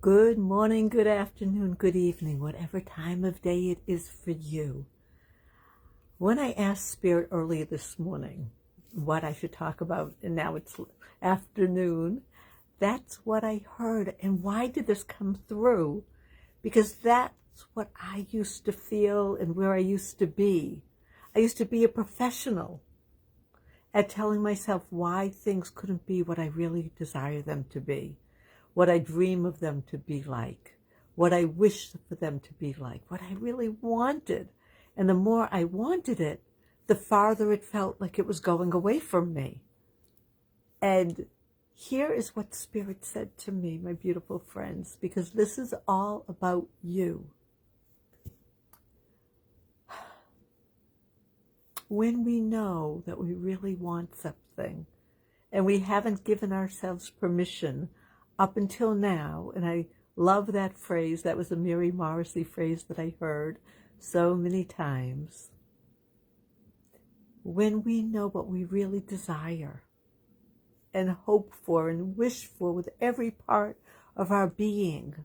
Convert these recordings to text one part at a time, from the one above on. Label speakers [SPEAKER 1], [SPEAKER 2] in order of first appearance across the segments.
[SPEAKER 1] Good morning, good afternoon, good evening, whatever time of day it is for you. When I asked Spirit earlier this morning what I should talk about, and now it's afternoon, that's what I heard. And why did this come through? Because that's what I used to feel and where I used to be. I used to be a professional at telling myself why things couldn't be what I really desire them to be, what I dream of them to be like, what I wish for them to be like, what I really wanted. And the more I wanted it, the farther it felt like it was going away from me. And here is what Spirit said to me, my beautiful friends, because this is all about you. When we know that we really want something and we haven't given ourselves permission up until now, and I love that phrase, that was a Mary Morrissey phrase that I heard so many times. When we know what we really desire and hope for and wish for with every part of our being,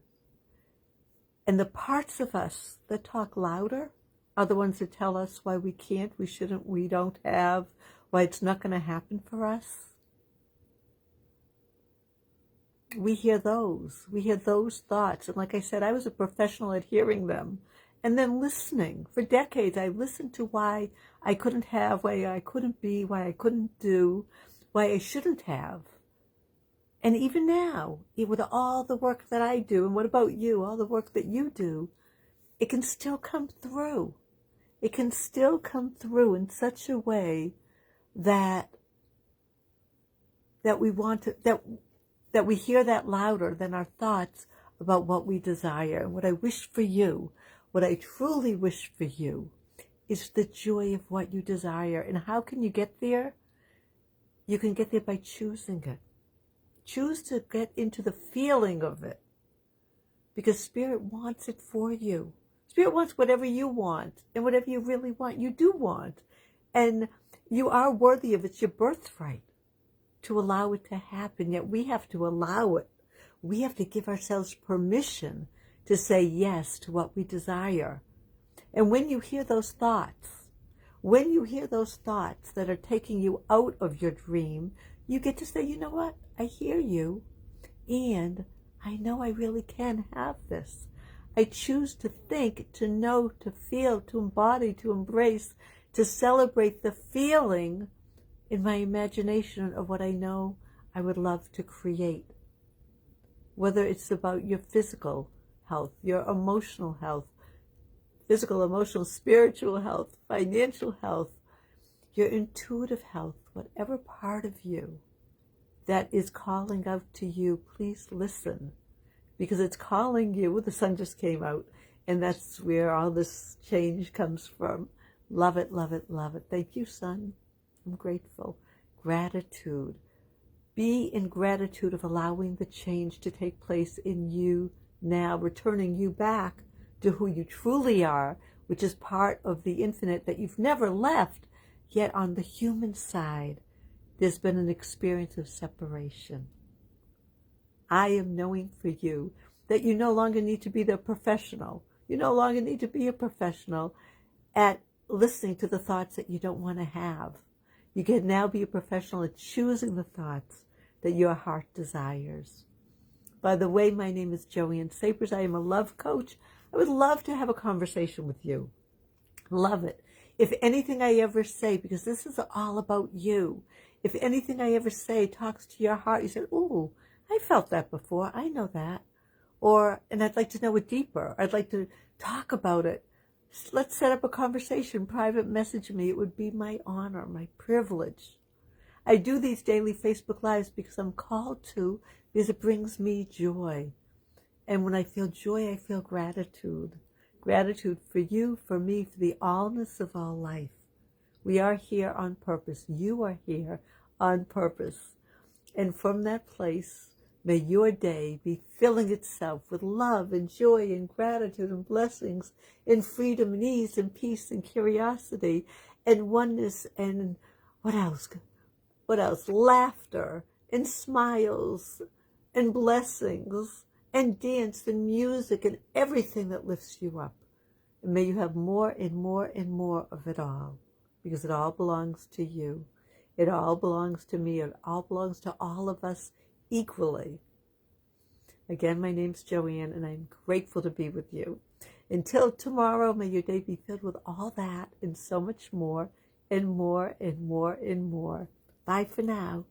[SPEAKER 1] and the parts of us that talk louder are the ones that tell us why we can't, we shouldn't, we don't have, why it's not going to happen for us. We hear those thoughts. And like I said, I was a professional at hearing them and then listening. For decades, I listened to why I couldn't have, why I couldn't be, why I couldn't do, why I shouldn't have. And even now, with all the work that I do, and what about you, all the work that you do, it can still come through. It can still come through in such a way that we want to, that we hear that louder than our thoughts about what we desire. And what I wish for you, what I truly wish for you, is the joy of what you desire. And how can you get there? You can get there by choosing it. Choose to get into the feeling of it, because Spirit wants it for you. Spirit wants whatever you want, and whatever you really want, you do want. And you are worthy of it. It's your birthright to allow it to happen, yet we have to allow it. We have to give ourselves permission to say yes to what we desire. And when you hear those thoughts, that are taking you out of your dream, you get to say, you know what? I hear you, and I know I really can have this. I choose to think, to know, to feel, to embody, to embrace, to celebrate the feeling in my imagination of what I know I would love to create. Whether it's about your physical health, your emotional health, physical, emotional, spiritual health, financial health, your intuitive health, whatever part of you that is calling out to you, please listen, because it's calling you. The sun just came out, and that's where all this change comes from. Love it, love it, love it. Thank you, sun. I'm grateful. Gratitude. Be in gratitude of allowing the change to take place in you now, returning you back to who you truly are, which is part of the infinite that you've never left. Yet on the human side, there's been an experience of separation. I am knowing for you that you no longer need to be the professional. You no longer need to be a professional at listening to the thoughts that you don't want to have. You can now be a professional at choosing the thoughts that your heart desires. By the way, my name is Joanne Sapers. I am a love coach. I would love to have a conversation with you. Love it. If anything I ever say, because this is all about you, if anything I ever say talks to your heart, you say, ooh, I felt that before. I know that. And I'd like to know it deeper. I'd like to talk about it. Let's set up a conversation, private message me. It would be my honor, my privilege. I do these daily Facebook Lives because I'm called to, because it brings me joy. And when I feel joy, I feel gratitude. Gratitude for you, for me, for the allness of all life. We are here on purpose. You are here on purpose. And from that place, may your day be filling itself with love and joy and gratitude and blessings and freedom and ease and peace and curiosity and oneness and what else? Laughter and smiles and blessings and dance and music and everything that lifts you up. And may you have more and more and more of it all, because it all belongs to you. It all belongs to me. It all belongs to all of us equally. Again, my name's Joanne, and I'm grateful to be with you. Until tomorrow, may your day be filled with all that and so much more and more and more and more. Bye for now.